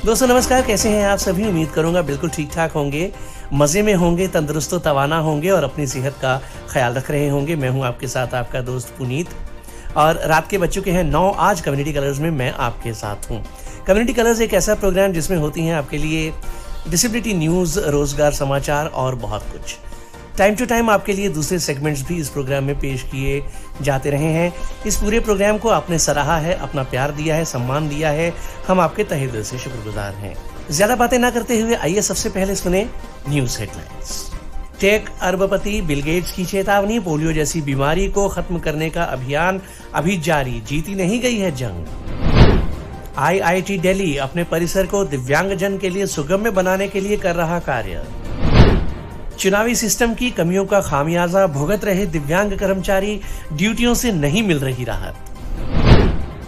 दोस्तों नमस्कार, कैसे हैं आप सभी। उम्मीद करूंगा बिल्कुल ठीक ठाक होंगे, मजे में होंगे, तंदुरुस्त तवाना होंगे और अपनी सेहत का ख्याल रख रहे होंगे। मैं हूं आपके साथ आपका दोस्त पुनीत और रात के बज चुके हैं 9। आज कम्युनिटी कलर्स में मैं आपके साथ हूं। कम्युनिटी कलर्स एक ऐसा प्रोग्राम जिसमें होती हैं आपके लिए डिसेबिलिटी न्यूज़, रोजगार समाचार और बहुत कुछ। टाइम टू टाइम आपके लिए दूसरे सेगमेंट्स भी इस प्रोग्राम में पेश किए जाते रहे हैं। इस पूरे प्रोग्राम को आपने सराहा है, अपना प्यार दिया है, सम्मान दिया है, हम आपके तहे दिल से शुक्रगुजार हैं। ज्यादा बातें ना करते हुए आइए सबसे पहले सुने न्यूज हेडलाइंस। टेक अरबपति बिल गेट्स की चेतावनी, पोलियो जैसी बीमारी को खत्म करने का अभियान अभी जारी, जीती नहीं गई है जंग। IIT दिल्ली अपने परिसर को दिव्यांगजन के लिए सुगम्य बनाने के लिए कर रहा कार्य। चुनावी सिस्टम की कमियों का खामियाजा भुगत रहे दिव्यांग कर्मचारी, ड्यूटियों से नहीं मिल रही राहत।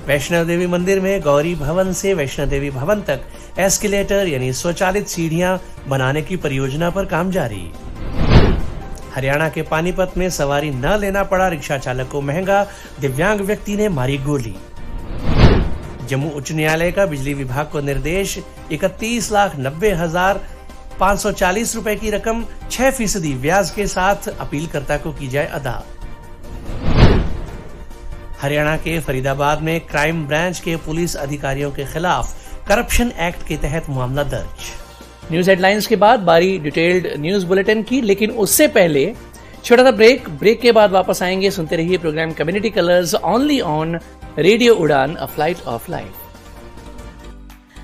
वैष्णो देवी मंदिर में गौरी भवन से वैष्णो देवी भवन तक एस्केलेटर यानी स्वचालित सीढ़ियां बनाने की परियोजना पर काम जारी। हरियाणा के पानीपत में सवारी न लेना पड़ा रिक्शा चालक को महंगा, दिव्यांग व्यक्ति ने मारी गोली। जम्मू उच्च न्यायालय का बिजली विभाग को निर्देश, 31,90,540 रुपए की रकम 6% ब्याज के साथ अपीलकर्ता को की जाए अदा। हरियाणा के फरीदाबाद में क्राइम ब्रांच के पुलिस अधिकारियों के खिलाफ करप्शन एक्ट के तहत मामला दर्ज। न्यूज हेडलाइंस के बाद बारी डिटेल्ड न्यूज बुलेटिन की, लेकिन उससे पहले छोटा सा ब्रेक के बाद वापस आएंगे। सुनते रहिए program community colours only on radio Udaan, a flight of life.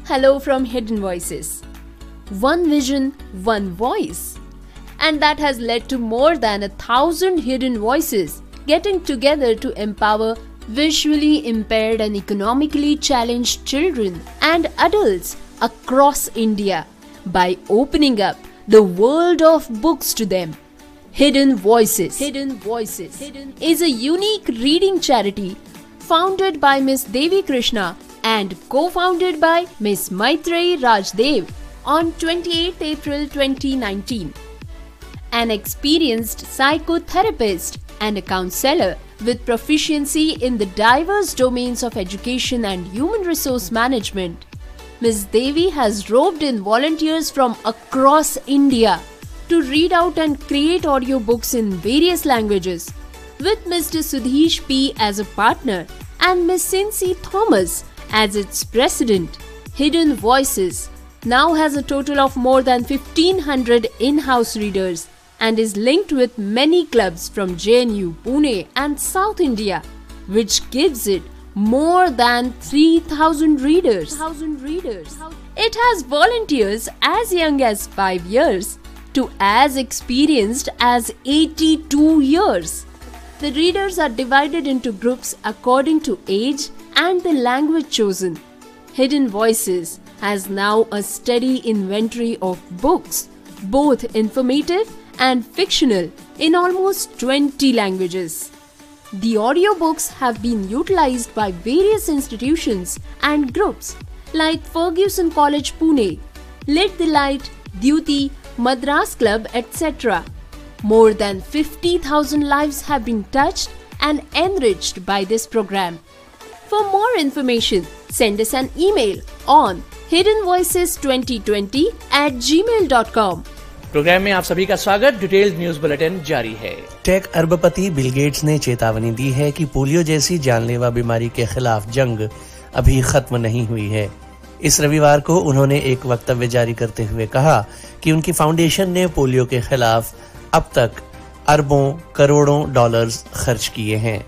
Hello from Hidden Voices. One vision, one voice. And that has led to more than 1,000 hidden voices getting together to empower visually impaired and economically challenged children and adults across India by opening up the world of books to them. Hidden Voices is a unique reading charity founded by Miss Devi Krishna and co-founded by Miss Maitreyi Rajdev on 28 April 2019. An experienced psychotherapist and a counselor with proficiency in the diverse domains of education and human resource management, Ms. Devi has roped in volunteers from across India to read out and create audiobooks in various languages, with Mr. Sudhish P. as a partner and Ms. Cincy Thomas as its president. Hidden Voices now has a total of more than 1,500 in-house readers and is linked with many clubs from JNU, Pune and South India, which gives it more than 3,000 readers. It has volunteers as young as 5 years to as experienced as 82 years. The readers are divided into groups according to age and the language chosen. Hidden Voices has now a steady inventory of books, both informative and fictional, in almost 20 languages. The audiobooks have been utilized by various institutions and groups like Fergusson College Pune, Lit the Light, Duty, Madras Club, etc. More than 50,000 lives have been touched and enriched by this program. For more information, send us an email on hiddenvoices2020@gmail.com. Program में आप सभी का स्वागत। Detailed news bulletin जारी है। Take अरबपति Bill Gates ने चेतावनी दी है कि पोलियो जैसी जानलेवा बीमारी के खिलाफ जंग अभी खत्म नहीं हुई है। इस रविवार को उन्होंने एक वक्तव्य जारी करते हुए कहा कि उनकी फाउंडेशन ने पोलियो के खिलाफ अब तक अरबों करोड़ों डॉलर्स खर्च किए हैं।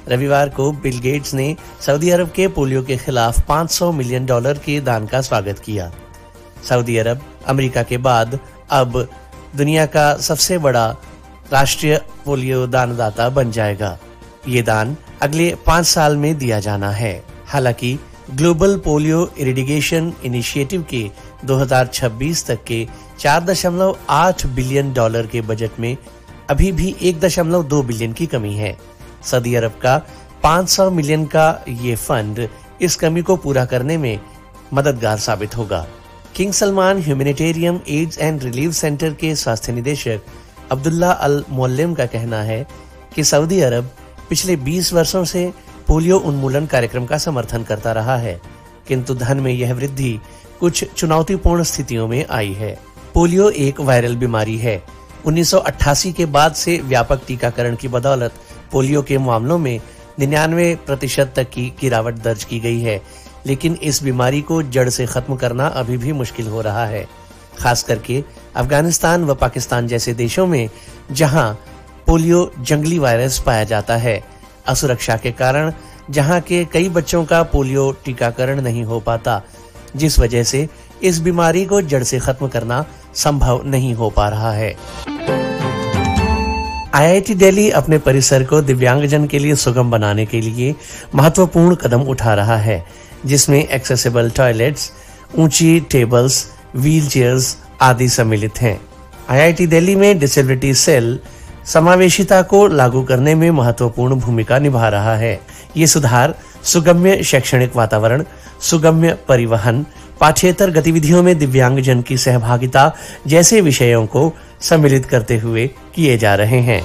रविवार को बिल गेट्स ने सऊदी अरब के पोलियो के खिलाफ $500 मिलियन के दान का स्वागत किया। सऊदी अरब अमेरिका के बाद अब दुनिया का सबसे बड़ा राष्ट्रीय पोलियो दानदाता बन जाएगा। ये दान अगले 5 साल में दिया जाना है। हालांकि ग्लोबल पोलियो इरिडिगेशन इनिशिएटिव के 2026 तक के $4.8 बिलियन के बजट में अभी भी 1.2 बिलियन की कमी है। सऊदी अरब का 500 मिलियन का ये फंड इस कमी को पूरा करने में मददगार साबित होगा। King Salman humanitarian aids and relief centre के स्वास्थ्य निदेशक अब्दुल्ला अल मुअल्लिम का कहना है कि सऊदी अरब पिछले 20 वर्षों से पोलियो उन्मूलन कार्यक्रम का समर्थन करता रहा है, किंतु धन में यह वृद्धि कुछ चुनौतीपूर्ण स्थितियों में आई है। पोलियो एक वायरल बीमारी है। 1988 के बाद से व्यापक टीकाकरण की बदौलत पोलियो के मामलों में 99% तक की गिरावट दर्ज की गई है, लेकिन इस बीमारी को जड़ से खत्म करना अभी भी मुश्किल हो रहा है, खास करके अफगानिस्तान व पाकिस्तान जैसे देशों में जहां पोलियो जंगली वायरस पाया जाता है। असुरक्षा के कारण जहां के कई बच्चों का पोलियो टीकाकरण नहीं हो पाता, जिस वजह से इस बीमारी को जड़ से खत्म करना संभव नहीं हो पा रहा है। IIT दिल्ली अपने परिसर को दिव्यांगजन के लिए सुगम बनाने के लिए महत्वपूर्ण कदम उठा रहा है, जिसमें एक्सेसिबल टॉयलेट्स, ऊंची टेबल्स, व्हील चेयर्स आदि सम्मिलित हैं। IIT दिल्ली में डिसेबिलिटी सेल समावेशिता को लागू करने में महत्वपूर्ण भूमिका निभा रहा है। ये सुधार सुगम्य शैक्षणिक वातावरण, सुगम्य परिवहन, पाठ्येतर गतिविधियों में दिव्यांगजन की सहभागिता जैसे विषयों को सम्मिलित करते हुए किए जा रहे हैं।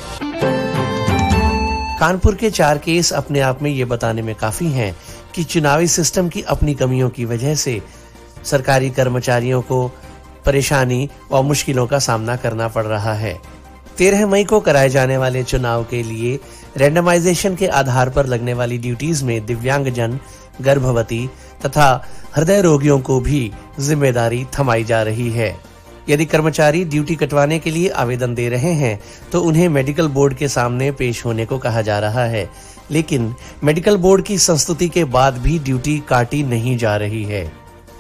कानपुर के 4 केस अपने आप में ये बताने में काफी हैं कि चुनावी सिस्टम की अपनी कमियों की वजह से सरकारी कर्मचारियों को परेशानी और मुश्किलों का सामना करना पड़ रहा है। 13 मई को कराए जाने वाले चुनाव के लिए रैंडमाइजेशन के आधार पर लगने वाली ड्यूटीज में दिव्यांगजन, गर्भवती तथा हृदय रोगियों को भी जिम्मेदारी थमाई जा रही है। यदि कर्मचारी ड्यूटी कटवाने के लिए आवेदन दे रहे हैं तो उन्हें मेडिकल बोर्ड के सामने पेश होने को कहा जा रहा है, लेकिन मेडिकल बोर्ड की संस्तुति के बाद भी ड्यूटी काटी नहीं जा रही है।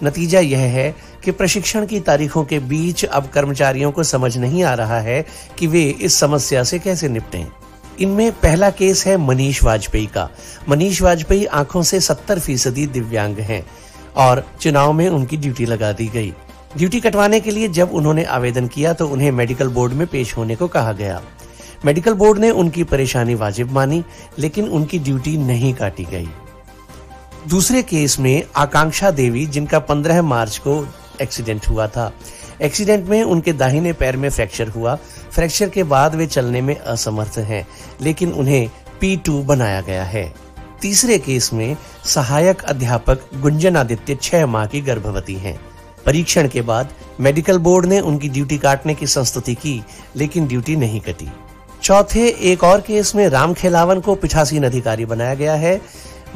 नतीजा यह है कि प्रशिक्षण की तारीखों के बीच अब कर्मचारियों को समझ नहीं आ रहा है कि वे इस समस्या से कैसे निपटें। इनमें पहला केस है मनीष वाजपेयी का। मनीष वाजपेयी आंखों से 70% दिव्यांग हैं और चुनाव में उनकी ड्यूटी लगा दी गई। ड्यूटी कटवाने के लिए जब उन्होंने आवेदन किया तो उन्हें मेडिकल बोर्ड में पेश होने को कहा गया। मेडिकल बोर्ड ने उनकी परेशानी वाजिब मानी, लेकिन उनकी ड्यूटी नहीं काटी गई। दूसरे केस में आकांक्षा देवी, जिनका 15 मार्च को एक्सीडेंट हुआ था। एक्सीडेंट में उनके दाहिने पैर में फ्रैक्चर हुआ। फ्रैक्चर के बाद वे चलने में असमर्थ हैं, लेकिन उन्हें P2 बनाया गया है। तीसरे केस में सहायक अध्यापक गुंजन आदित्य 6 माह की गर्भवती हैं। परीक्षण के बाद मेडिकल बोर्ड ने उनकी ड्यूटी काटने की संस्तुति की, लेकिन ड्यूटी नहीं कटी। चौथे एक और केस में राम खेलावन को पीठासीन अधिकारी बनाया गया है।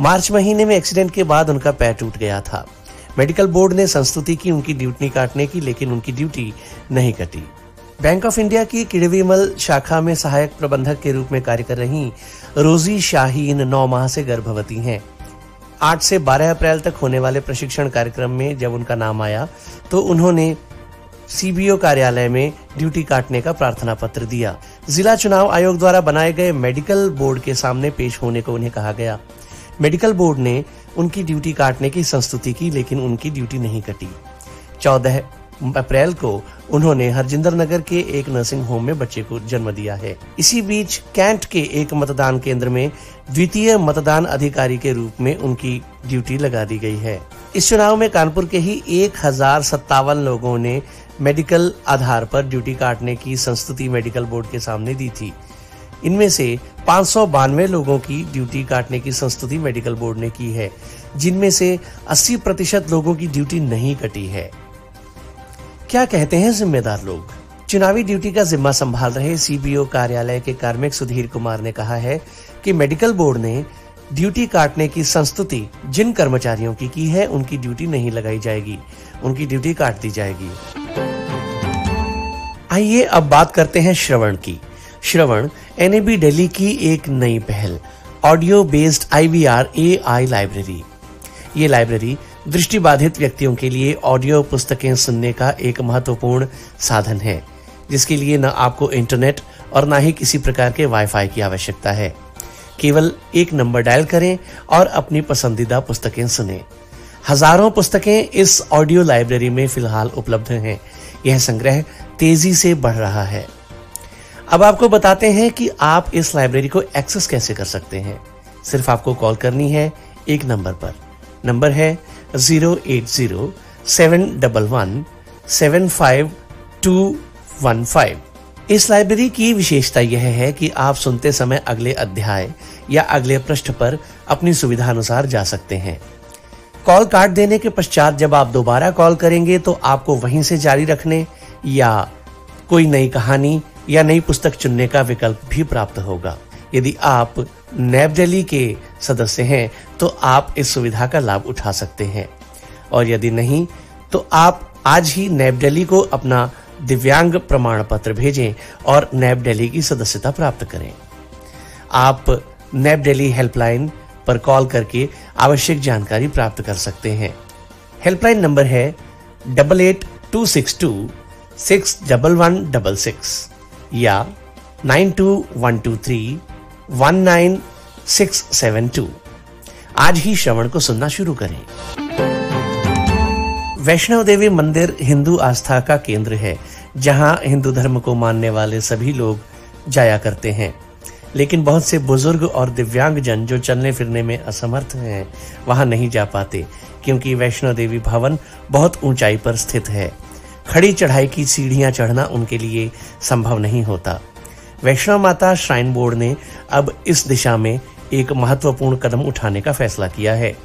मार्च महीने में एक्सीडेंट के बाद उनका पैर टूट गया था। मेडिकल बोर्ड ने संस्तुति की उनकी ड्यूटी काटने की, लेकिन उनकी ड्यूटी नहीं कटी। बैंक ऑफ इंडिया की किड़वीमल शाखा में सहायक प्रबंधक के रूप में कार्य कर रही रोजी शाहीन 9 माह से गर्भवती हैं। 8 से 12 अप्रैल तक होने वाले प्रशिक्षण कार्यक्रम में जब उनका नाम आया तो उन्होंने CBO कार्यालय में ड्यूटी काटने का प्रार्थना पत्र दिया। जिला चुनाव आयोग द्वारा बनाए गए मेडिकल बोर्ड के सामने पेश होने को उन्हें कहा गया। मेडिकल बोर्ड ने उनकी ड्यूटी काटने की संस्तुति की, लेकिन उनकी ड्यूटी नहीं कटी। 14 अप्रैल को उन्होंने हरजिंदर नगर के एक नर्सिंग होम में बच्चे को जन्म दिया है। इसी बीच कैंट के एक मतदान केंद्र में द्वितीय मतदान अधिकारी के रूप में उनकी ड्यूटी लगा दी गई है। इस चुनाव में कानपुर के ही 1057 लोगों ने मेडिकल आधार पर ड्यूटी काटने की संस्तुति मेडिकल बोर्ड के सामने दी थी। इनमें से 592 लोगों की ड्यूटी काटने की संस्तुति मेडिकल बोर्ड ने की है, जिनमें से 80% लोगों की ड्यूटी नहीं कटी है। क्या कहते हैं जिम्मेदार लोग? चुनावी ड्यूटी का जिम्मा संभाल रहे CBO कार्यालय के कार्मिक सुधीर कुमार ने कहा है कि मेडिकल बोर्ड ने ड्यूटी काटने की संस्तुति जिन कर्मचारियों की है उनकी ड्यूटी नहीं लगाई जाएगी, उनकी ड्यूटी काट दी जाएगी। आइए अब बात करते हैं श्रवण की। श्रवण NAB दिल्ली की एक नई पहल, audio based IVR AI library. ये लाइब्रेरी दृष्टिबाधित व्यक्तियों के लिए ऑडियो पुस्तकें सुनने का एक महत्वपूर्ण साधन है, जिसके लिए न आपको इंटरनेट और न ही किसी प्रकार के वाईफाई की आवश्यकता है। केवल एक नंबर डायल करें और अपनी पसंदीदा पुस्तकें सुनें। हजारों पुस्तकें इस ऑडियो लाइब्रेरी में फिलहाल उपलब्ध हैं। यह संग्रह तेजी से बढ़ रहा है। अब आपको बताते हैं कि आप इस लाइब्रेरी को एक्सेस कैसे कर सकते हैं। सिर्फ आपको कॉल करनी है एक नंबर पर। नंबर है 08071175215। इस लाइब्रेरी की विशेषता यह है कि आप सुनते समय अगले अध्याय या अगले पृष्ठ पर अपनी सुविधा अनुसार जा सकते हैं। कॉल काट देने के पश्चात जब आप दोबारा कॉल करेंगे तो आपको वहीं से जारी रखने या कोई नई कहानी या नई पुस्तक चुनने का विकल्प भी प्राप्त होगा। यदि आप नैब दिल्ली के सदस्य हैं तो आप इस सुविधा का लाभ उठा सकते हैं, और यदि नहीं तो आप आज ही नैब दिल्ली को अपना दिव्यांग प्रमाण पत्र भेजें और नैब दिल्ली की सदस्यता प्राप्त करें। आप नैब दिल्ली हेल्पलाइन पर कॉल करके आवश्यक जानकारी प्राप्त कर सकते हैं। हेल्पलाइन नंबर है 8826261166 या 9212319672। आज ही श्रवण को सुनना शुरू करें। वैष्णव देवी मंदिर हिंदू आस्था का केंद्र है, जहां हिंदू धर्म को मानने वाले सभी लोग जाया करते हैं, लेकिन बहुत से बुजुर्ग और दिव्यांग जन जो चलने फिरने में असमर्थ हैं वहां नहीं जा पाते, क्योंकि वैष्णो देवी भवन बहुत ऊंचाई पर स्थित है। खड़ी चढ़ाई की सीढ़ियां चढ़ना उनके लिए संभव नहीं होता। वैष्णो माता श्राइन बोर्ड ने अब इस दिशा में एक महत्वपूर्ण कदम उठाने का फैसला किया है।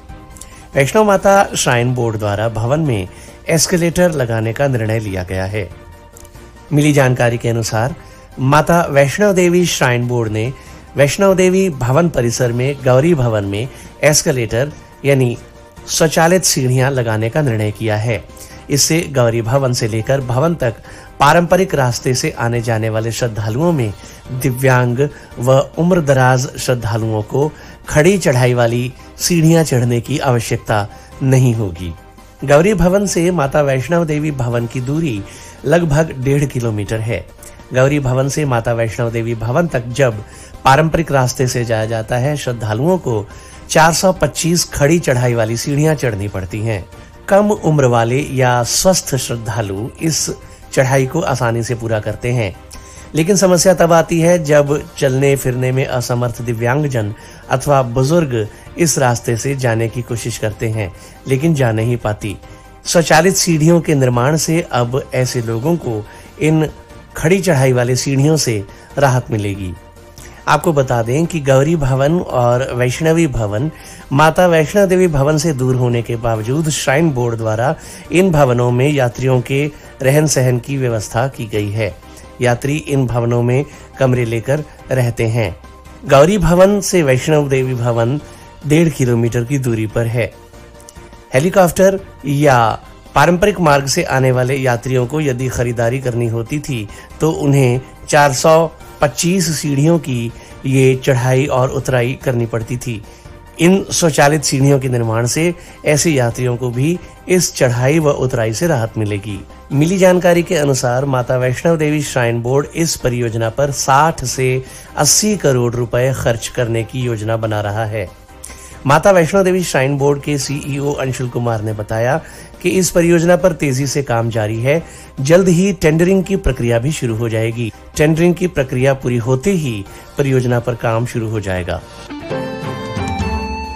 वैष्णो माता श्राइन बोर्ड द्वारा भवन में एस्केलेटर लगाने का निर्णय लिया गया है। मिली जानकारी के अनुसार माता वैष्णो देवी श्राइन बोर्ड ने वैष्णो देवी भवन परिसर में गौरी भवन में एस्केलेटर यानी स्वचालित सीढ़ियां लगाने का निर्णय किया है। इससे गौरी भवन से लेकर भवन तक पारंपरिक रास्ते से आने जाने वाले श्रद्धालुओं में दिव्यांग व उम्रदराज श्रद्धालुओं को खड़ी चढ़ाई वाली सीढ़ियां चढ़ने की आवश्यकता नहीं होगी। गौरी भवन से माता वैष्णो देवी भवन की दूरी लगभग 1.5 किलोमीटर है। गौरी भवन से माता वैष्णो देवी भवन तक जब पारंपरिक रास्ते से जाया जाता है, श्रद्धालुओं को 425 खड़ी चढ़ाई वाली सीढ़ियां चढ़नी पड़ती हैं। कम उम्र वाले या स्वस्थ श्रद्धालु इस चढ़ाई को आसानी से पूरा करते हैं, लेकिन समस्या तब आती है जब चलने फिरने में असमर्थ दिव्यांगजन अथवा बुजुर्ग इस रास्ते से जाने की कोशिश करते हैं, लेकिन जा नहीं पाती। स्वचालित सीढ़ियों के निर्माण से अब ऐसे लोगों को इन खड़ी चढ़ाई वाले सीढ़ियों से राहत मिलेगी। आपको बता दें कि गौरी भवन और वैष्णवी भवन माता वैष्णो देवी भवन से दूर होने के बावजूद श्राइन बोर्ड द्वारा इन भवनों में यात्रियों के रहन सहन की व्यवस्था की गई है। यात्री इन भवनों में कमरे लेकर रहते हैं। गौरी भवन से वैष्णो देवी भवन 1.5 किलोमीटर की दूरी पर है। हेलीकॉप्टर या पारंपरिक मार्ग से आने वाले यात्रियों को यदि खरीदारी करनी होती थी तो उन्हें 425 सीढ़ियों की ये चढ़ाई और उतराई करनी पड़ती थी। इन स्वचालित सीढ़ियों के निर्माण से ऐसे यात्रियों को भी इस चढ़ाई व उतराई से राहत मिलेगी। मिली जानकारी के अनुसार माता वैष्णो देवी श्राइन बोर्ड इस परियोजना पर 60 से 80 करोड़ रुपए खर्च करने की योजना बना रहा है। माता वैष्णो देवी श्राइन बोर्ड के सीईओ अंशुल कुमार ने बताया कि इस परियोजना पर तेजी से काम जारी है। जल्द ही टेंडरिंग की प्रक्रिया भी शुरू हो जाएगी। टेंडरिंग की प्रक्रिया पूरी होते ही परियोजना पर काम शुरू हो जाएगा।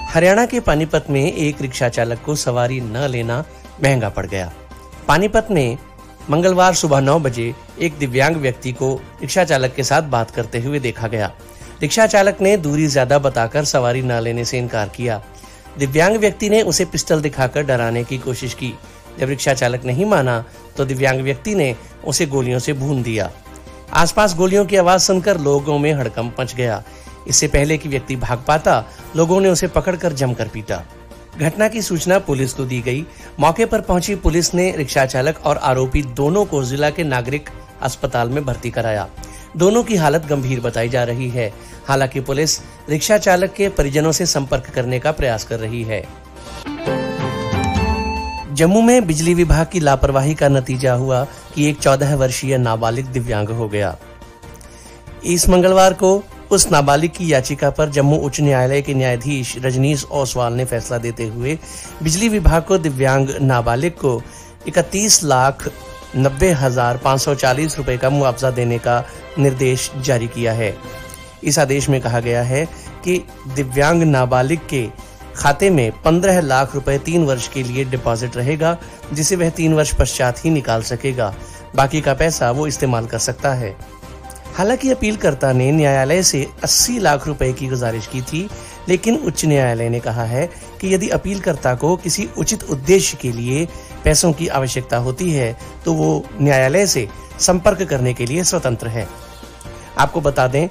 हरियाणा के पानीपत में एक रिक्शा चालक को सवारी न लेना महंगा पड़ गया। पानीपत में मंगलवार सुबह 9 बजे एक दिव्यांग व्यक्ति को रिक्शा चालक के साथ बात करते हुए देखा गया। रिक्शा चालक ने दूरी ज्यादा बताकर सवारी न लेने से इनकार किया। दिव्यांग व्यक्ति ने उसे पिस्टल दिखाकर डराने की कोशिश की। जब रिक्शा चालक नहीं माना तो दिव्यांग व्यक्ति ने उसे गोलियों से भून दिया। आसपास गोलियों की आवाज सुनकर लोगों में हड़कंप मच गया। इससे पहले कि व्यक्ति भाग पाता, लोगों ने उसे पकड़कर जमकर पीटा। घटना की सूचना पुलिस को दी गई। मौके पर पहुंची पुलिस ने रिक्शा चालक और आरोपी दोनों को जिला के नागरिक अस्पताल में भर्ती कराया। दोनों की हालत गंभीर बताई जा रही है। हालांकि पुलिस रिक्शा चालक के परिजनों से संपर्क करने का प्रयास कर रही है। जम्मू में बिजली विभाग की लापरवाही का नतीजा हुआ कि एक 14 वर्षीय नाबालिग दिव्यांग हो गया। इस मंगलवार को उस नाबालिग की याचिका पर जम्मू उच्च न्यायालय के न्यायाधीश रजनीश ओसवाल ने फैसला देते हुए बिजली विभाग को दिव्यांग नाबालिग को 31,90,540 रुपए का मुआवजा देने का निर्देश जारी किया है। इस आदेश में कहा गया है कि दिव्यांग नाबालिग के खाते में 15 लाख रुपए 3 वर्ष के लिए डिपॉजिट रहेगा, जिसे वह 3 वर्ष पश्चात ही निकाल सकेगा। बाकी का पैसा वो इस्तेमाल कर सकता है। हालांकि अपीलकर्ता ने न्यायालय से 80 लाख रुपए की गुजारिश की थी, लेकिन उच्च न्यायालय ने कहा है कि यदि अपीलकर्ता को किसी उचित उद्देश्य के लिए पैसों की आवश्यकता होती है तो वो न्यायालय से संपर्क करने के लिए स्वतंत्र है। आपको बता दें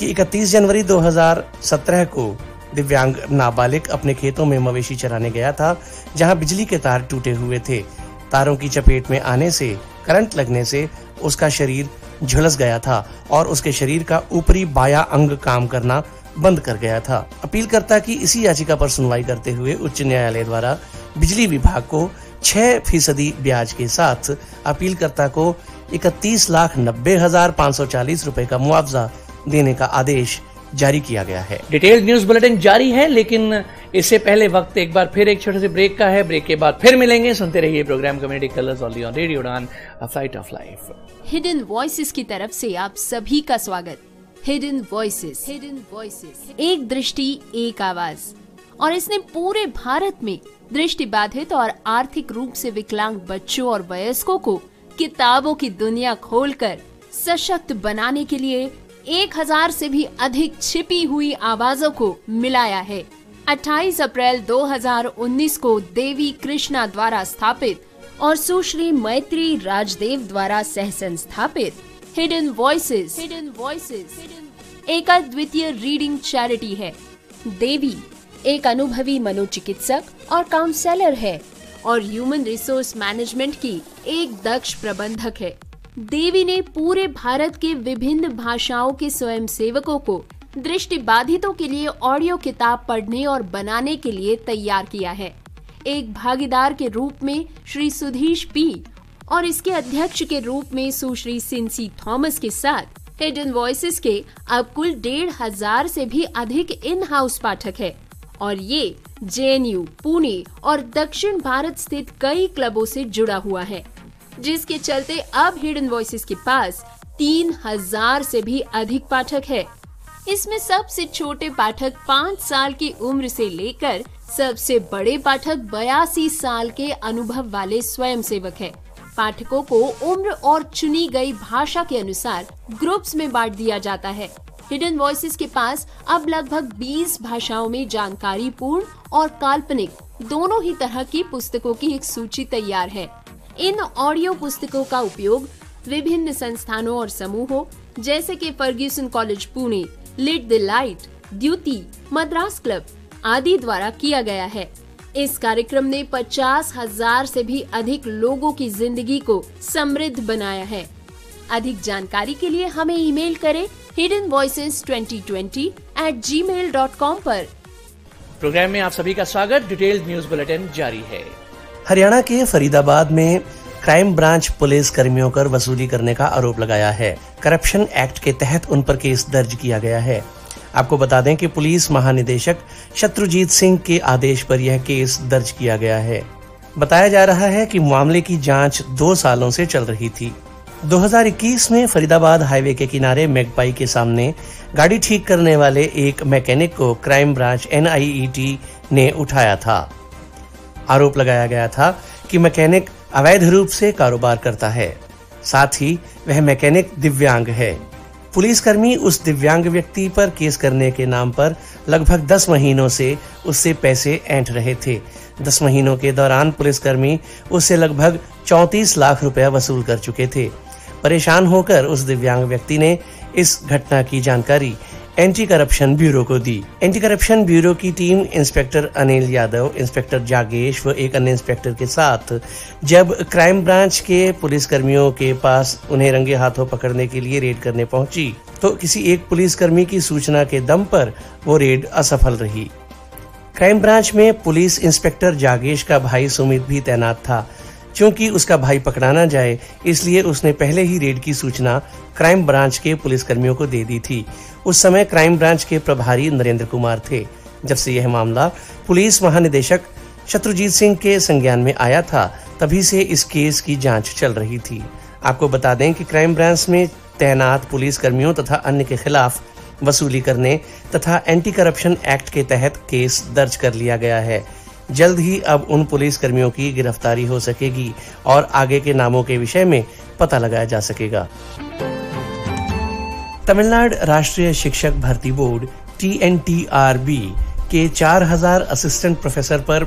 कि 31 जनवरी 2017 को दिव्यांग नाबालिग अपने खेतों में मवेशी चराने गया था, जहां बिजली के तार टूटे हुए थे। तारों की चपेट में आने से, करंट लगने से उसका शरीर झुलस गया था और उसके शरीर का ऊपरी बायां अंग काम करना बंद कर गया था। अपीलकर्ता की इसी याचिका पर सुनवाई करते हुए उच्च न्यायालय द्वारा बिजली विभाग को 6% ब्याज के साथ अपीलकर्ता को 31,90,540 रुपए का मुआवजा देने का आदेश जारी किया गया है। डिटेल्ड न्यूज बुलेटिन जारी है, लेकिन इससे पहले वक्त एक बार फिर एक छोटे से ब्रेक का है। ब्रेक के बाद फिर मिलेंगे। सुनते रहिए program community colours on radio Udaan, a flight of life. Hidden voices की तरफ से आप सभी का स्वागत। हिडन वॉइसेस, एक दृष्टि एक आवाज, और इसने पूरे भारत में दृष्टिबाधित और आर्थिक रूप से विकलांग बच्चों और वयस्कों को किताबों की दुनिया खोलकर सशक्त बनाने के लिए 1000 से भी अधिक छिपी हुई आवाजों को मिलाया है। 28 अप्रैल 2019 को देवी कृष्णा द्वारा स्थापित और सुश्री मैत्री राजदेव द्वारा सह संस्थापित हिडन वॉइसेस एक अद्वितीय रीडिंग चैरिटी है। देवी एक अनुभवी मनोचिकित्सक और काउंसलर है और ह्यूमन रिसोर्स मैनेजमेंट की एक दक्ष प्रबंधक है। देवी ने पूरे भारत के विभिन्न भाषाओं के स्वयंसेवकों को दृष्टिबाधितों के लिए ऑडियो किताब पढ़ने और बनाने के लिए तैयार किया है। एक भागीदार के रूप में श्री सुधीश पी और इसके अध्यक्ष के रूप में सुश्री सिंसी थॉमस के साथ हिडन वॉइसेस के अब कुल 1,500 से भी अधिक इन हाउस पाठक है और ये JNU, पुणे और दक्षिण भारत स्थित कई क्लबों से जुड़ा हुआ है, जिसके चलते अब हिडन वॉइसेस के पास 3,000 से भी अधिक पाठक है। इसमें सबसे छोटे पाठक 5 साल की उम्र से लेकर सबसे बड़े पाठक 82 साल के अनुभव वाले स्वयंसेवक है। पाठकों को उम्र और चुनी गई भाषा के अनुसार ग्रुप्स में बांट दिया जाता है। हिडन वॉइसेस के पास अब लगभग 20 भाषाओं में जानकारी पूर्ण और काल्पनिक दोनों ही तरह की पुस्तकों की एक सूची तैयार है। इन ऑडियो पुस्तकों का उपयोग विभिन्न संस्थानों और समूहों जैसे कि Ferguson college Pune, lit the light, Dyuti, Madras club आदि द्वारा किया गया है। इस कार्यक्रम ने 50,000 से भी अधिक लोगों की जिंदगी को समृद्ध बनाया है। अधिक जानकारी के लिए हमें ईमेल करें hiddenvoices2020@gmail.com पर। प्रोग्राम में आप सभी का स्वागत। डिटेल्ड न्यूज बुलेटिन जारी है। हरियाणा के फरीदाबाद में क्राइम ब्रांच पुलिस कर्मियों पर वसूली करने का आरोप लगाया है। करप्शन एक्ट के तहत उन पर केस दर्ज किया गया है। आपको बता दें कि पुलिस महानिदेशक शत्रुजीत सिंह के आदेश पर यह केस दर्ज किया गया है। बताया जा रहा है कि मामले की जांच 2 सालों से चल रही थी। 2021 में फरीदाबाद हाईवे के किनारे मैगपाई के सामने गाड़ी ठीक करने वाले एक मैकेनिक को क्राइम ब्रांच NIET ने उठाया था। आरोप लगाया गया था कि मैकेनिक अवैध रूप से कारोबार करता है, साथ ही वह मैकेनिक दिव्यांग है। पुलिसकर्मी उस दिव्यांग व्यक्ति पर केस करने के नाम पर लगभग 10 महीनों से उससे पैसे ऐंठ रहे थे। 10 महीनों के दौरान पुलिसकर्मी उससे लगभग 34 लाख रुपया वसूल कर चुके थे। परेशान होकर उस दिव्यांग व्यक्ति ने इस घटना की जानकारी एंटी करप्शन ब्यूरो को दी। एंटी करप्शन ब्यूरो की team inspector Anil Yadav, inspector जागेश व एक अन्य इंस्पेक्टर के साथ जब क्राइम ब्रांच के पुलिसकर्मियों के पास उन्हें रंगे हाथों पकड़ने के लिए रेड करने पहुंची तो किसी एक पुलिसकर्मी की सूचना के दम पर वो रेड असफल रही। क्राइम ब्रांच में पुलिस इंस्पेक्टर जागेश का भाई सुमित भी तैनात था। क्योंकि उसका भाई पकड़ा न जाए इसलिए उसने पहले ही रेड की सूचना क्राइम ब्रांच के पुलिसकर्मियों को दे दी थी। उस समय क्राइम ब्रांच के प्रभारी नरेंद्र कुमार थे। जब से यह मामला पुलिस महानिदेशक शत्रुजीत सिंह के संज्ञान में आया था तभी से इस केस की जांच चल रही थी। आपको बता दें कि क्राइम ब्रांच में तैनात पुलिसकर्मियों तथा अन्य के खिलाफ वसूली करने तथा एंटी करप्शन एक्ट के तहत केस दर्ज कर लिया गया है। जल्द ही अब उन पुलिस कर्मियों की गिरफ्तारी हो सकेगी और आगे के नामों के विषय में पता लगाया जा सकेगा। तमिलनाडु राष्ट्रीय शिक्षक भर्ती बोर्ड TNTRB के 4000 असिस्टेंट प्रोफेसर पर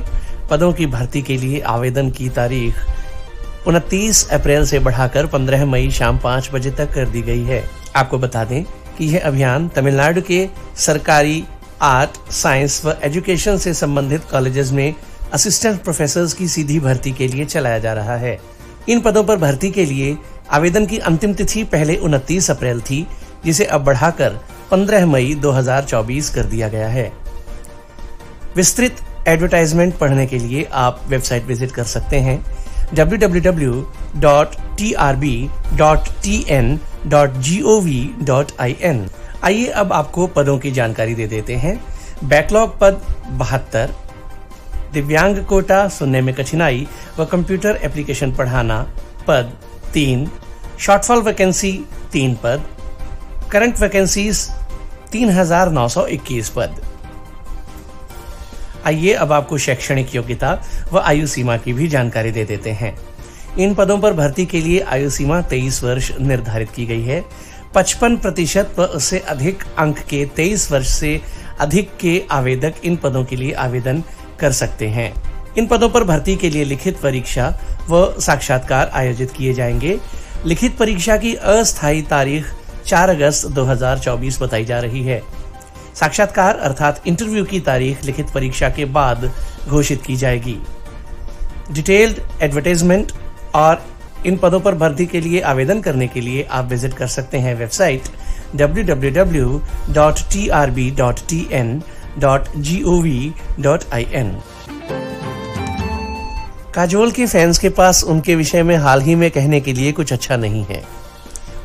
पदों की भर्ती के लिए आवेदन की तारीख 29 अप्रैल से बढ़ाकर 15 मई शाम 5 बजे तक कर दी गई है। आपको बता दें कि यह अभियान तमिलनाडु के सरकारी आर्ट, साइंस व एजुकेशन से संबंधित कॉलेजेस में असिस्टेंट प्रोफेसर्स की सीधी भर्ती के लिए चलाया जा रहा है। इन पदों पर भर्ती के लिए आवेदन की अंतिम तिथि पहले 29 अप्रैल थी, जिसे अब बढ़ाकर 15 मई 2024 कर दिया गया है। विस्तृत एडवर्टाइजमेंट पढ़ने के लिए आप वेबसाइट विजिट कर सकते हैं www.trb.tn.gov.in। आइए अब आपको पदों की जानकारी दे देते हैं। बैकलॉग पद 72, दिव्यांग कोटा सुनने में कठिनाई व कंप्यूटर एप्लीकेशन पढ़ाना पद 3, शॉर्टफॉल वैकेंसी 3 पद, करंट वैकेंसीज 3921 पद। आइए अब आपको शैक्षणिक योग्यता व आयु सीमा की भी जानकारी दे देते हैं। इन पदों पर भर्ती के लिए आयु सीमा 23 वर्ष निर्धारित की गई है। 55% व उससे अधिक अंक के 23 वर्ष से अधिक के आवेदक इन पदों के लिए आवेदन कर सकते हैं। इन पदों पर भर्ती के लिए लिखित परीक्षा व साक्षात्कार आयोजित किए जाएंगे। लिखित परीक्षा की अस्थायी तारीख 4 अगस्त 2024 बताई जा रही है। साक्षात्कार अर्थात इंटरव्यू की तारीख लिखित परीक्षा के बाद घोषित की जाएगी। डिटेल्ड एडवर्टाइजमेंट और इन पदों पर भर्ती के लिए आवेदन करने के लिए आप विजिट कर सकते हैं वेबसाइट www.trb.tn.gov.in। काजोल के फैंस के पास उनके विषय में हाल ही में कहने के लिए कुछ अच्छा नहीं है।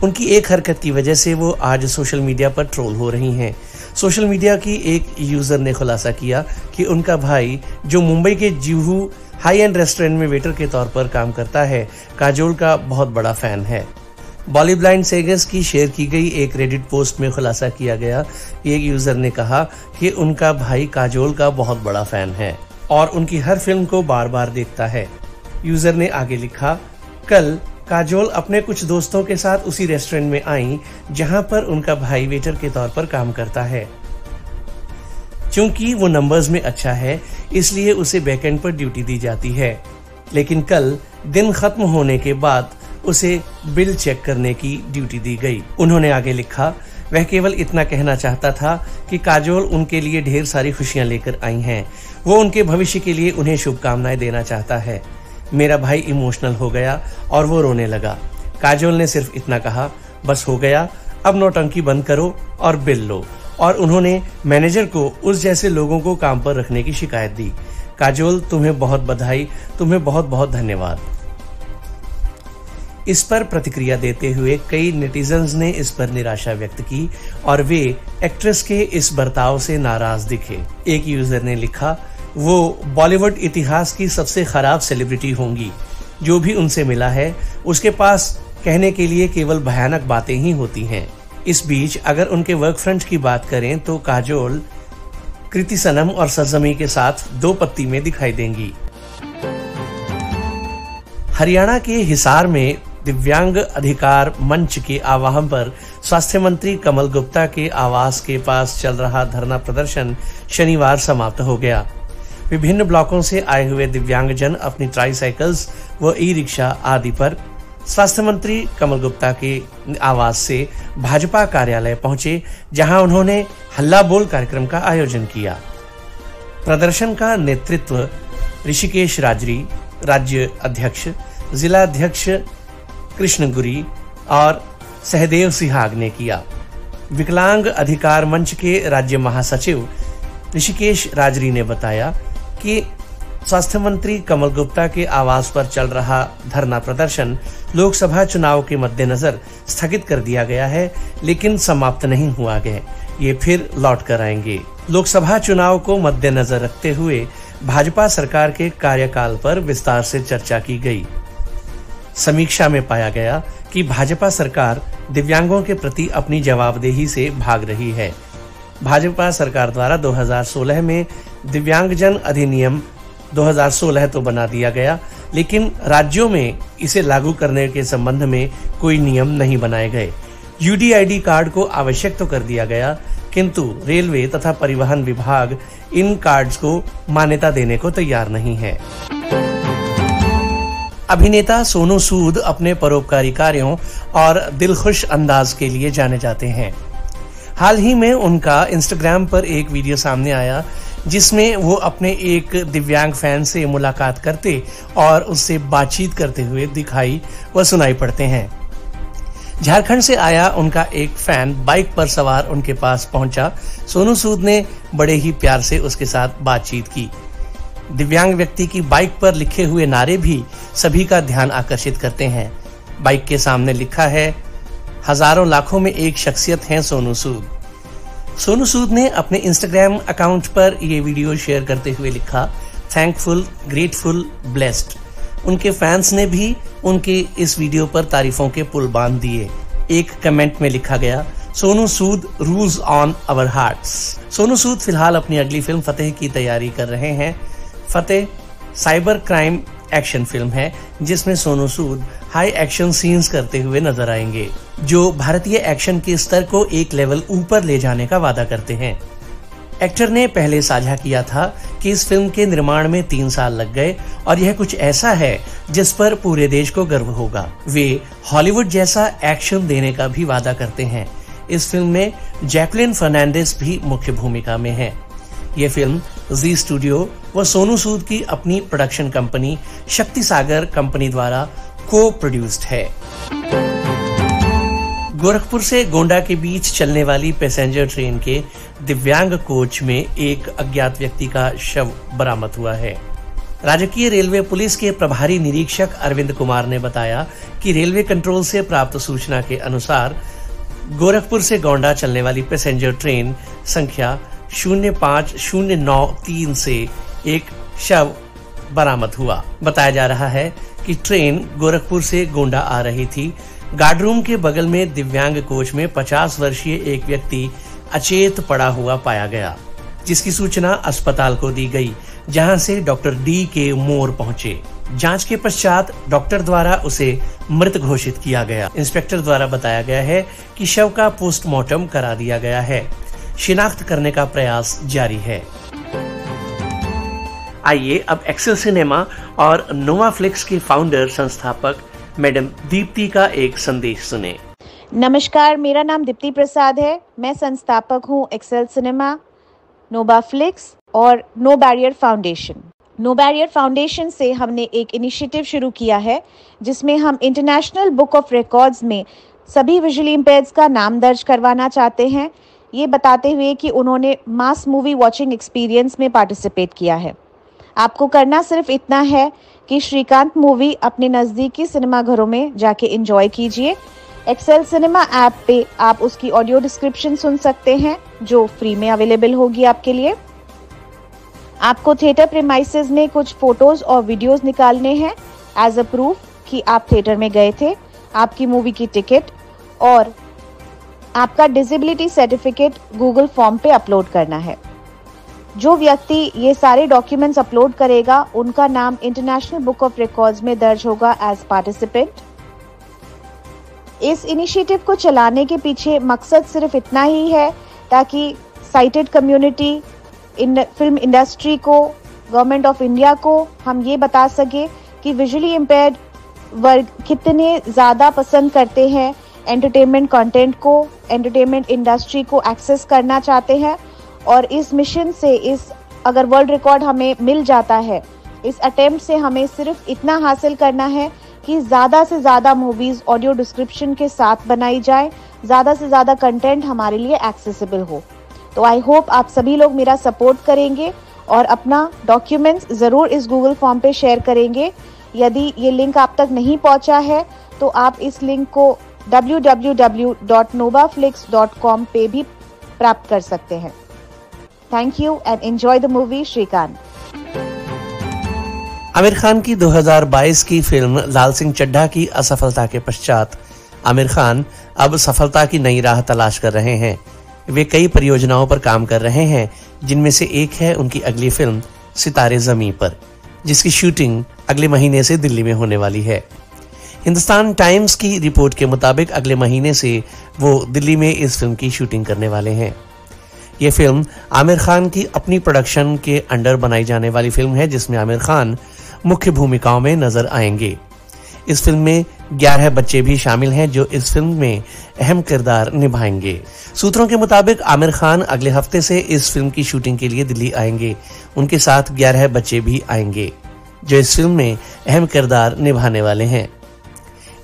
उनकी एक हरकत की वजह से वो आज सोशल मीडिया पर ट्रोल हो रही हैं। सोशल मीडिया की एक यूजर ने खुलासा किया कि उनका भाई, जो मुंबई के जुहू हाई एंड रेस्टोरेंट में वेटर के तौर पर काम करता है, काजोल का बहुत बड़ा फैन है। बॉलीब्लाइंड सेगस की शेयर की गई एक रेडिट पोस्ट में खुलासा किया गया कि एक यूजर ने कहा कि उनका भाई काजोल का बहुत बड़ा फैन है और उनकी हर फिल्म को बार बार देखता है। यूजर ने आगे लिखा, कल काजोल अपने कुछ दोस्तों के साथ उसी रेस्टोरेंट में आई जहां पर उनका भाई वेटर के तौर पर काम करता है। क्योंकि वो नंबर्स में अच्छा है, इसलिए उसे बैकएंड पर ड्यूटी दी जाती है। लेकिन कल दिन खत्म होने के बाद उसे बिल चेक करने की ड्यूटी दी गई। उन्होंने आगे लिखा, वह केवल इतना कहना चाहता था कि काजोल उनके लिए ढेर सारी खुशियां लेकर आई हैं। वो उनके भविष्य के लिए उन्हें शुभकामनाएं देना चाहता है। मेरा भाई इमोशनल हो गया और वो रोने लगा। काजोल ने सिर्फ इतना कहा, बस हो गया, अब नौटंकी बंद करो और बिल लो। और उन्होंने मैनेजर को उस जैसे लोगों को काम पर रखने की शिकायत दी। काजोल, तुम्हें बहुत बधाई, तुम्हें बहुत बहुत धन्यवाद। इस पर प्रतिक्रिया देते हुए कई नेटिजन्स ने इस पर निराशा व्यक्त की और वे एक्ट्रेस के इस बर्ताव से नाराज दिखे। एक यूजर ने लिखा, वो बॉलीवुड इतिहास की सबसे खराब सेलिब्रिटी होंगी। जो भी उनसे मिला है उसके पास कहने के लिए केवल भयानक बातें ही होती हैं। इस बीच अगर उनके वर्क फ्रंट की बात करें तो काजोल कृति सनम और सरजमी के साथ 2 पत्ती में दिखाई देंगी। हरियाणा के हिसार में दिव्यांग अधिकार मंच के आह्वान पर स्वास्थ्य मंत्री कमल गुप्ता के आवास के पास चल रहा धरना प्रदर्शन शनिवार समाप्त हो गया। विभिन्न ब्लॉकों से आए हुए दिव्यांगजन अपनी ट्राईसाइकिल्स व ई रिक्शा आदि पर स्वास्थ्य मंत्री कमल गुप्ता के आवास से भाजपा कार्यालय पहुंचे, जहां उन्होंने हल्ला बोल कार्यक्रम का आयोजन किया। प्रदर्शन का नेतृत्व ऋषिकेश राजरी, राज्य अध्यक्ष, जिला अध्यक्ष कृष्णगुरी और सहदेव सिहाग ने किया। विकलांग अधिकार मंच के राज्य महासचिव ऋषिकेश राजरी ने बताया कि स्वास्थ्य मंत्री कमल गुप्ता के आवास पर चल रहा धरना प्रदर्शन लोकसभा चुनाव के मद्देनजर स्थगित कर दिया गया है, लेकिन समाप्त नहीं हुआ गया। ये फिर लौट कर आएंगे। लोकसभा चुनाव को मद्देनजर रखते हुए भाजपा सरकार के कार्यकाल पर विस्तार से चर्चा की गई। समीक्षा में पाया गया कि भाजपा सरकार दिव्यांगों के प्रति अपनी जवाबदेही से भाग रही है। भाजपा सरकार द्वारा 2016 में दिव्यांगजन अधिनियम 2016 तो बना दिया गया, लेकिन राज्यों में इसे लागू करने के संबंध में कोई नियम नहीं बनाए गए। यूडीआईडी कार्ड को आवश्यक तो कर दिया गया, किंतु रेलवे तथा परिवहन विभाग इन कार्ड्स को मान्यता देने को तैयार नहीं है। अभिनेता सोनू सूद अपने परोपकारी कार्यों और दिलखुश अंदाज के लिए जाने जाते हैं। हाल ही में उनका इंस्टाग्राम पर एक वीडियो सामने आया जिसमें वो अपने एक दिव्यांग फैन से मुलाकात करते और उससे बातचीत करते हुए दिखाई व सुनाई पड़ते हैं। झारखंड से आया उनका एक फैन बाइक पर सवार उनके पास पहुंचा। सोनू सूद ने बड़े ही प्यार से उसके साथ बातचीत की। दिव्यांग व्यक्ति की बाइक पर लिखे हुए नारे भी सभी का ध्यान आकर्षित करते हैं। बाइक के सामने लिखा है, हजारों लाखों में एक शख्सियत हैं सोनू सूद। सोनू सूद ने अपने इंस्टाग्राम अकाउंट पर ये वीडियो शेयर करते हुए लिखा, थैंकफुल, ग्रेटफुल, ब्लेस्ड। उनके फैंस ने भी उनके इस वीडियो पर तारीफों के पुल बांध दिए। एक कमेंट में लिखा गया, Sonu Sood rules on our hearts. Sonu Sood फिलहाल अपनी अगली फिल्म फतेह की तैयारी कर रहे हैं। फतेह साइबर क्राइम एक्शन फिल्म है जिसमें Sonu Sood high action scenes करते हुए नजर आएंगे, जो भारतीय एक्शन के स्तर को एक लेवल ऊपर ले जाने का वादा करते हैं। एक्टर ने पहले साझा किया था कि इस फिल्म के निर्माण में 3 साल लग गए और यह कुछ ऐसा है जिस पर पूरे देश को गर्व होगा। वे हॉलीवुड जैसा एक्शन देने का भी वादा करते हैं। इस फिल्म में जैकलिन फर्नांडिस भी मुख्य भूमिका में है। यह फिल्म जी स्टूडियो व सोनू सूद की अपनी प्रोडक्शन कंपनी शक्ति सागर कंपनी द्वारा को प्रोड्यूस्ड है। गोरखपुर से गोंडा के बीच चलने वाली पैसेंजर ट्रेन के दिव्यांग कोच में एक अज्ञात व्यक्ति का शव बरामद हुआ है। राजकीय रेलवे पुलिस के प्रभारी निरीक्षक अरविंद कुमार ने बताया कि रेलवे कंट्रोल से प्राप्त सूचना के अनुसार गोरखपुर से गोंडा चलने वाली पैसेंजर ट्रेन संख्या 05093 से एक शव बरामद हुआ। बताया जा रहा है कि ट्रेन गोरखपुर से गोंडा आ रही थी। गार्ड रूम के बगल में दिव्यांग कोच में 50 वर्षीय एक व्यक्ति अचेत पड़ा हुआ पाया गया, जिसकी सूचना अस्पताल को दी गई, जहां से डॉक्टर डी के मोर पहुंचे। जांच के पश्चात डॉक्टर द्वारा उसे मृत घोषित किया गया। इंस्पेक्टर द्वारा बताया गया है कि शव का पोस्टमार्टम करा दिया गया है। शिनाख्त करने का प्रयास जारी है। आइए अब एक्सेल सिनेमा और नोवाफ्लिक्स के फाउंडर संस्थापक मैडम दीप्ति का एक संदेश सुने। नमस्कार, मेरा नाम दीप्ति प्रसाद है। मैं संस्थापक हूँ एक्सेल सिनेमा, नोवाफ्लिक्स और No Barrier Foundation. No Barrier Foundation से हमने एक इनिशिएटिव शुरू किया है जिसमें हम इंटरनेशनल बुक ऑफ रिकॉर्ड्स में सभी विजुअली इम्पेयर्ड्स का नाम दर्ज करवाना चाहते हैं, ये बताते हुए कि उन्होंने मास मूवी वॉचिंग एक्सपीरियंस में पार्टिसिपेट किया है। आपको करना सिर्फ इतना है कि श्रीकांत मूवी अपने नज़दीकी सिनेमाघरों में जाके एंजॉय कीजिए। एक्सेल सिनेमा ऐप पे आप उसकी ऑडियो डिस्क्रिप्शन सुन सकते हैं जो फ्री में अवेलेबल होगी आपके लिए। आपको थिएटर प्रीमाइसेस में कुछ फोटोज और वीडियोस निकालने हैं एज अ प्रूफ कि आप थिएटर में गए थे, आपकी मूवी की टिकट और आपका डिसेबिलिटी सर्टिफिकेट गूगल फॉर्म पे अपलोड करना है। जो व्यक्ति ये सारे डॉक्यूमेंट्स अपलोड करेगा उनका नाम इंटरनेशनल बुक ऑफ रिकॉर्ड्स में दर्ज होगा एज पार्टिसिपेंट। इस इनिशिएटिव को चलाने के पीछे मकसद सिर्फ इतना ही है ताकि साइटेड कम्युनिटी, फिल्म इंडस्ट्री को, गवर्नमेंट ऑफ इंडिया को हम ये बता सके कि विजुअली इम्पेयर्ड वर्ग कितने ज़्यादा पसंद करते हैं एंटरटेनमेंट कंटेंट को, एंटरटेनमेंट इंडस्ट्री को एक्सेस करना चाहते हैं। और इस मिशन से अगर वर्ल्ड रिकॉर्ड हमें मिल जाता है, इस अटेम्प्ट से हमें सिर्फ इतना हासिल करना है कि ज़्यादा से ज़्यादा मूवीज़ ऑडियो डिस्क्रिप्शन के साथ बनाई जाए, ज़्यादा से ज़्यादा कंटेंट हमारे लिए एक्सेसिबल हो। तो आई होप आप सभी लोग मेरा सपोर्ट करेंगे और अपना डॉक्यूमेंट्स ज़रूर इस गूगल फॉर्म पे शेयर करेंगे। यदि ये लिंक आप तक नहीं पहुंचा है तो आप इस लिंक को www.novaflix.com पे भी प्राप्त कर सकते हैं। Thank you and enjoy the movie Srikanth. Aamir Khan की 2022 की फिल्म लाल सिंह चड्ढा की असफलता के पश्चात आमिर खान अब सफलता की नई राह तलाश कर रहे हैं। वे कई परियोजनाओं पर काम कर रहे हैं, जिनमें से एक है उनकी अगली फिल्म सितारे ज़मीं पर, जिसकी शूटिंग अगले महीने से दिल्ली में होने वाली है। हिंदुस्तान टाइम्स की रिपोर्ट के मुताबिक अगले महीने से वो दिल्ली में इस फिल्म की शूटिंग करने वाले हैं। ये फिल्म आमिर खान की अपनी प्रोडक्शन के अंडर बनाई जाने वाली फिल्म है, जिसमें आमिर खान मुख्य भूमिकाओं में नजर आएंगे। इस फिल्म में 11 बच्चे भी शामिल हैं जो इस फिल्म में अहम किरदार निभाएंगे। सूत्रों के मुताबिक आमिर खान अगले हफ्ते से इस फिल्म की शूटिंग के लिए दिल्ली आएंगे। उनके साथ 11 बच्चे भी आएंगे जो इस फिल्म में अहम किरदार निभाने वाले हैं।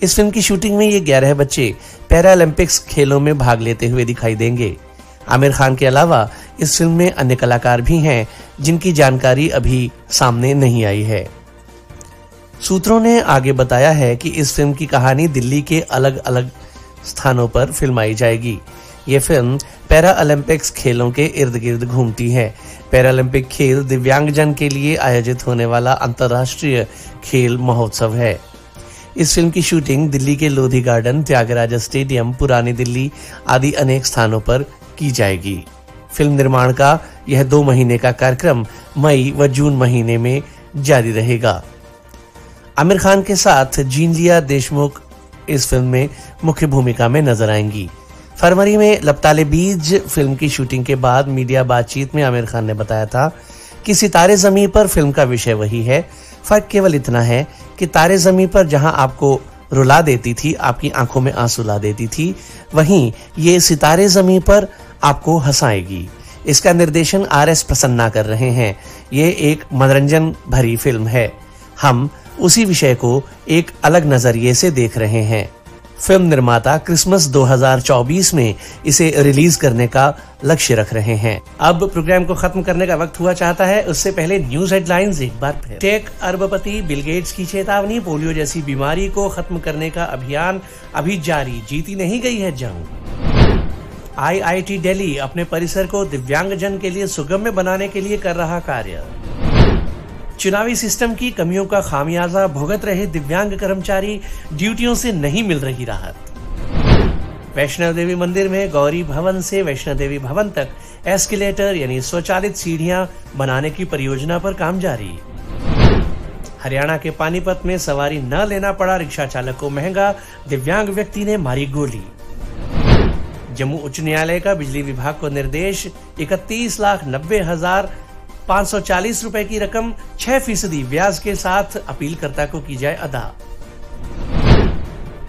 इस फिल्म की शूटिंग में ये 11 बच्चे पैरालंपिक्स खेलों में भाग लेते हुए दिखाई देंगे। आमिर खान के अलावा इस फिल्म में अन्य कलाकार भी हैं जिनकी जानकारी अभी सामने नहीं आई है। सूत्रों ने आगे बताया है कि इस फिल्म की कहानी दिल्ली के अलग अलग स्थानों पर फिल्माई जाएगी। ये फिल्म पैरा ओलंपिक्स खेलों के इर्द गिर्द घूमती है। पैरालंपिक खेल दिव्यांगजन के लिए आयोजित होने वाला अंतर्राष्ट्रीय खेल महोत्सव है। इस फिल्म की शूटिंग दिल्ली के लोधी गार्डन, त्यागराज स्टेडियम, पुरानी दिल्ली आदि अनेक स्थानों पर की जाएगी। फिल्म निर्माण का यह 2 महीने का कार्यक्रम मई व जून महीने में जारी रहेगा। आमिर खान के साथ जीनलिया देशमुख इस फिल्म में मुख्य भूमिका में नजर आएंगी। फरवरी में लपताले बीज फिल्म की शूटिंग के बाद मीडिया बातचीत में आमिर खान ने बताया था कि सितारे ज़मीं पर फिल्म का विषय वही है, फर्क केवल इतना है कि तारे ज़मीं पर जहां आपको रुला देती थी, आपकी आंखों में आंसू ला देती थी, वहीं ये सितारे ज़मीं पर आपको हंसाएगी। इसका निर्देशन RS प्रसन्ना कर रहे हैं। ये एक मनोरंजन भरी फिल्म है। हम उसी विषय को एक अलग नजरिए से देख रहे हैं। फिल्म निर्माता क्रिसमस 2024 में इसे रिलीज करने का लक्ष्य रख रहे हैं। अब प्रोग्राम को खत्म करने का वक्त हुआ चाहता है, उससे पहले न्यूज हेडलाइंस एक बार फिर। टेक अरबपति बिल गेट्स की चेतावनी, पोलियो जैसी बीमारी को खत्म करने का अभियान अभी जारी, जीती नहीं गई है जंग। IIT दिल्ली अपने परिसर को दिव्यांगजन के लिए सुगम्य बनाने के लिए कर रहा कार्य। चुनावी सिस्टम की कमियों का खामियाजा भुगत रहे दिव्यांग कर्मचारी, ड्यूटियों से नहीं मिल रही राहत। वैष्णो देवी मंदिर में गौरी भवन से वैष्णो देवी भवन तक एस्केलेटर यानी स्वचालित सीढ़ियां बनाने की परियोजना पर काम जारी। हरियाणा के पानीपत में सवारी न लेना पड़ा रिक्शा चालक को महंगा, दिव्यांग व्यक्ति ने मारी गोली। जम्मू उच्च न्यायालय का बिजली विभाग को निर्देश, 31,90,540 रुपए की रकम 6% ब्याज के साथ अपीलकर्ता को की जाए अदा।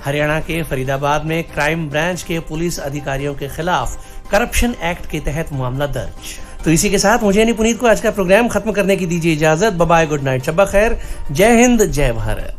हरियाणा के फरीदाबाद में क्राइम ब्रांच के पुलिस अधिकारियों के खिलाफ करप्शन एक्ट के तहत मामला दर्ज। तो इसी के साथ मुझे यानी पुनीत को आज का प्रोग्राम खत्म करने की दीजिए इजाजत। बाय बाय, गुड नाइट, शब्बा खैर, जय हिंद, जय भारत।